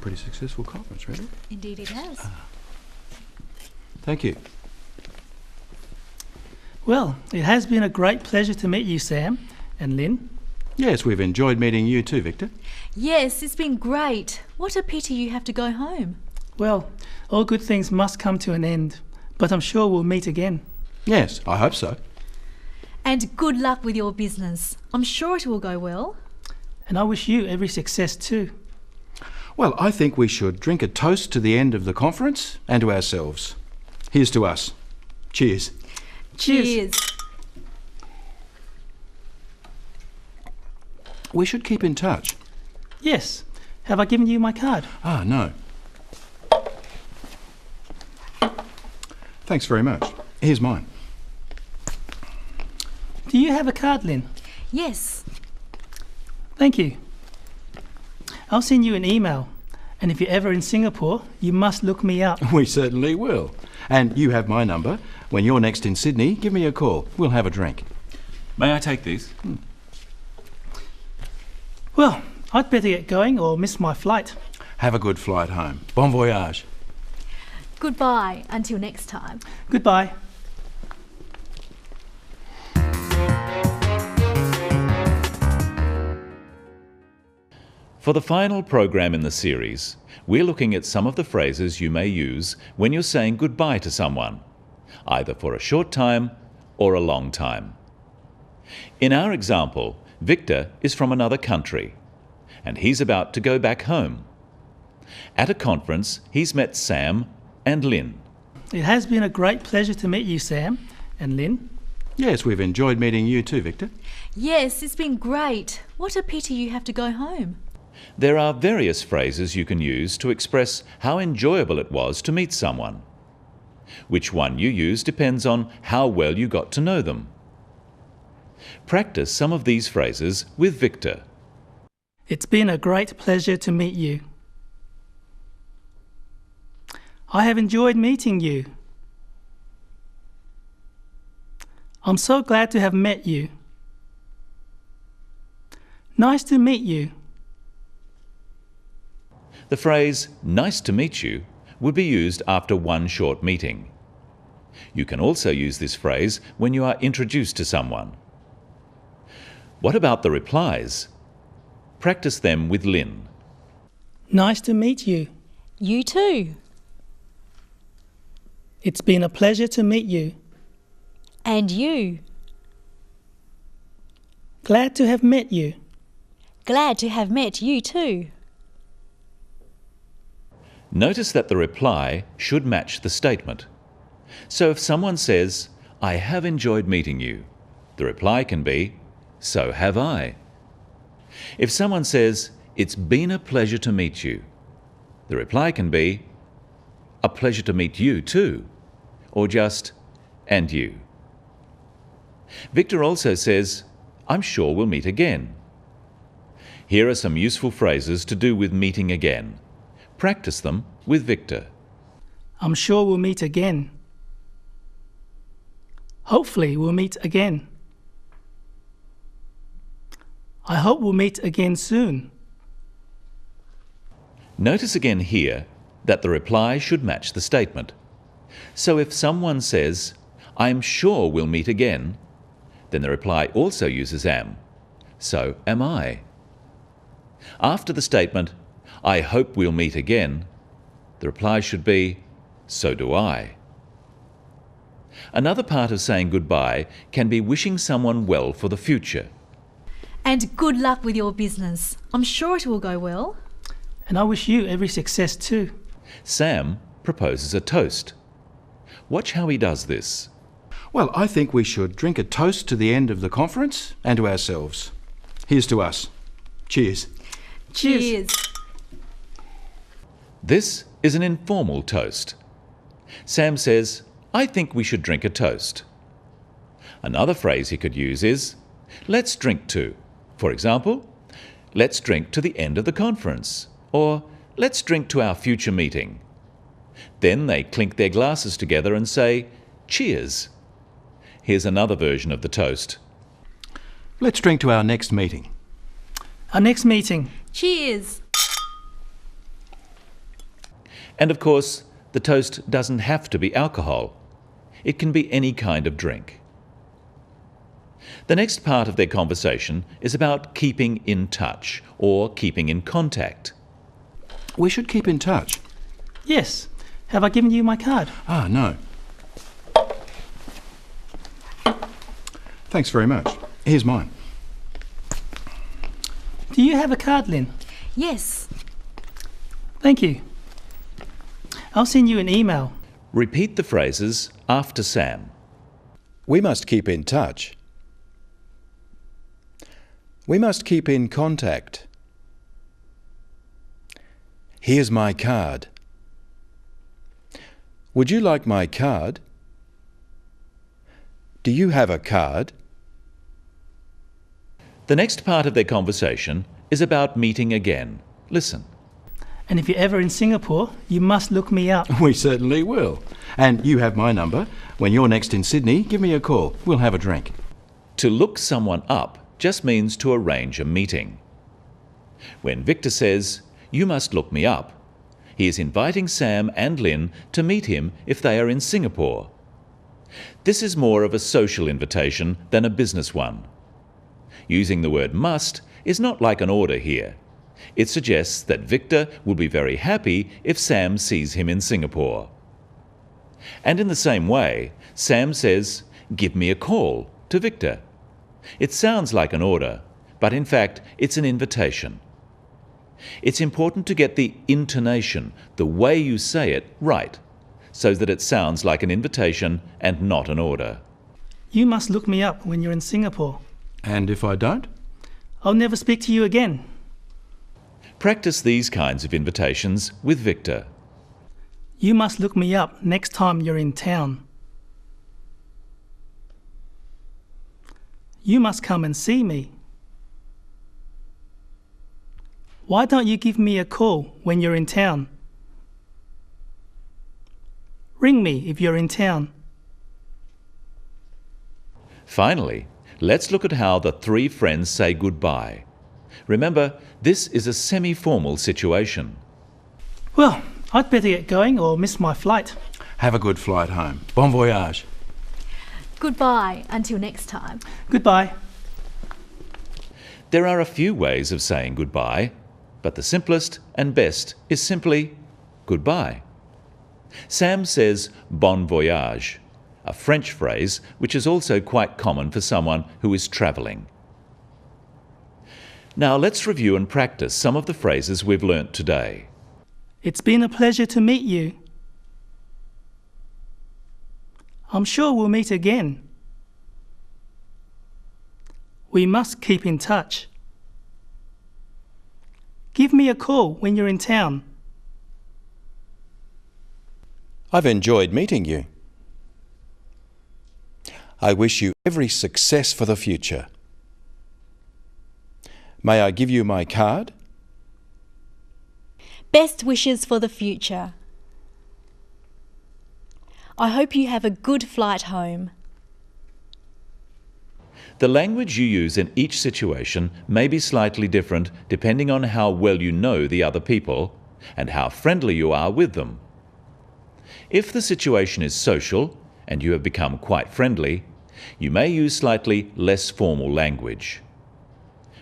pretty successful conference, really. Indeed it has. Thank you. Well, it has been a great pleasure to meet you, Sam and Lynn. Yes, we've enjoyed meeting you too, Victor. Yes, it's been great. What a pity you have to go home. Well, all good things must come to an end, but I'm sure we'll meet again. Yes, I hope so. And good luck with your business. I'm sure it will go well. And I wish you every success too. Well, I think we should drink a toast to the end of the conference and to ourselves. Here's to us. Cheers. Cheers. We should keep in touch. Yes. Have I given you my card? Ah, no. Thanks very much. Here's mine. Do you have a card, Lynn? Yes. Thank you. I'll send you an email. And if you're ever in Singapore, you must look me up. We certainly will. And you have my number. When you're next in Sydney, give me a call. We'll have a drink. May I take these? Well, I'd better get going or miss my flight. Have a good flight home. Bon voyage. Goodbye until next time. Goodbye. For the final program in the series, we're looking at some of the phrases you may use when you're saying goodbye to someone, either for a short time or a long time. In our example, Victor is from another country, and he's about to go back home. At a conference, he's met Sam and Lynn. It has been a great pleasure to meet you, Sam and Lynn. Yes, we've enjoyed meeting you too, Victor. Yes, it's been great. What a pity you have to go home. There are various phrases you can use to express how enjoyable it was to meet someone. Which one you use depends on how well you got to know them. Practice some of these phrases with Victor. It's been a great pleasure to meet you. I have enjoyed meeting you. I'm so glad to have met you. Nice to meet you. The phrase, "nice to meet you," would be used after one short meeting. You can also use this phrase when you are introduced to someone. What about the replies? Practice them with Lynn. Nice to meet you. You too. It's been a pleasure to meet you. And you. Glad to have met you. Glad to have met you too. Notice that the reply should match the statement. So if someone says, "I have enjoyed meeting you," the reply can be, "So have I." If someone says, "It's been a pleasure to meet you," the reply can be, "A pleasure to meet you too," or just, "And you." Victor also says, "I'm sure we'll meet again." Here are some useful phrases to do with meeting again. Practice them with Victor. I'm sure we'll meet again. Hopefully we'll meet again. I hope we'll meet again soon. Notice again here that the reply should match the statement. So if someone says, "I'm sure we'll meet again," then the reply also uses am. So am I. After the statement, "I hope we'll meet again," the reply should be, "So do I." Another part of saying goodbye can be wishing someone well for the future. And good luck with your business. I'm sure it will go well. And I wish you every success too. Sam proposes a toast. Watch how he does this. Well, I think we should drink a toast to the end of the conference and to ourselves. Here's to us. Cheers. Cheers. This is an informal toast. Sam says, "I think we should drink a toast." Another phrase he could use is, "Let's drink to." For example, "Let's drink to the end of the conference," or "Let's drink to our future meeting." Then they clink their glasses together and say, "Cheers." Here's another version of the toast. Let's drink to our next meeting. Our next meeting. Cheers. And of course, the toast doesn't have to be alcohol. It can be any kind of drink. The next part of their conversation is about keeping in touch or keeping in contact. We should keep in touch. Yes. Have I given you my card? Ah, no. Thanks very much. Here's mine. Do you have a card, Lynn? Yes. Thank you. I'll send you an email. Repeat the phrases after Sam. We must keep in touch. We must keep in contact. Here's my card. Would you like my card? Do you have a card? The next part of their conversation is about meeting again. Listen. And if you're ever in Singapore, you must look me up. We certainly will. And you have my number. When you're next in Sydney, give me a call. We'll have a drink. To look someone up just means to arrange a meeting. When Victor says, "You must look me up," he is inviting Sam and Lynn to meet him if they are in Singapore. This is more of a social invitation than a business one. Using the word must is not like an order here. It suggests that Victor will be very happy if Sam sees him in Singapore. And in the same way, Sam says, "Give me a call," to Victor. It sounds like an order, but in fact it's an invitation. It's important to get the intonation, the way you say it, right, so that it sounds like an invitation and not an order. You must look me up when you're in Singapore. And if I don't? I'll never speak to you again. Practice these kinds of invitations with Victor. You must look me up next time you're in town. You must come and see me. Why don't you give me a call when you're in town? Ring me if you're in town. Finally, let's look at how the three friends say goodbye. Remember, this is a semi-formal situation. Well, I'd better get going or miss my flight. Have a good flight home. Bon voyage. Goodbye until next time. Goodbye. There are a few ways of saying goodbye, but the simplest and best is simply goodbye. Sam says bon voyage, a French phrase which is also quite common for someone who is travelling. Now let's review and practice some of the phrases we've learnt today. It's been a pleasure to meet you. I'm sure we'll meet again. We must keep in touch. Give me a call when you're in town. I've enjoyed meeting you. I wish you every success for the future. May I give you my card? Best wishes for the future. I hope you have a good flight home. The language you use in each situation may be slightly different depending on how well you know the other people and how friendly you are with them. If the situation is social and you have become quite friendly, you may use slightly less formal language.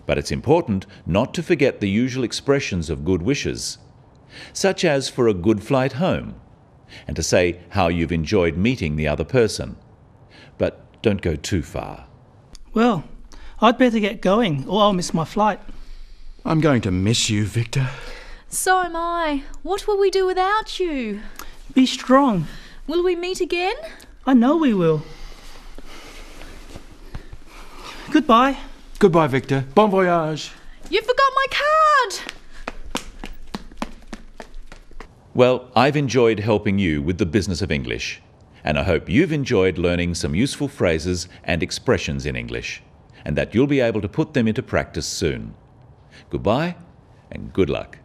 But it's important not to forget the usual expressions of good wishes, such as for a good flight home, and to say how you've enjoyed meeting the other person. But don't go too far. Well, I'd better get going or I'll miss my flight. I'm going to miss you, Victor. So am I. What will we do without you? Be strong. Will we meet again? I know we will. Goodbye. Goodbye, Victor. Bon voyage. You forgot my card! Well, I've enjoyed helping you with the business of English, and I hope you've enjoyed learning some useful phrases and expressions in English, and that you'll be able to put them into practice soon. Goodbye and good luck.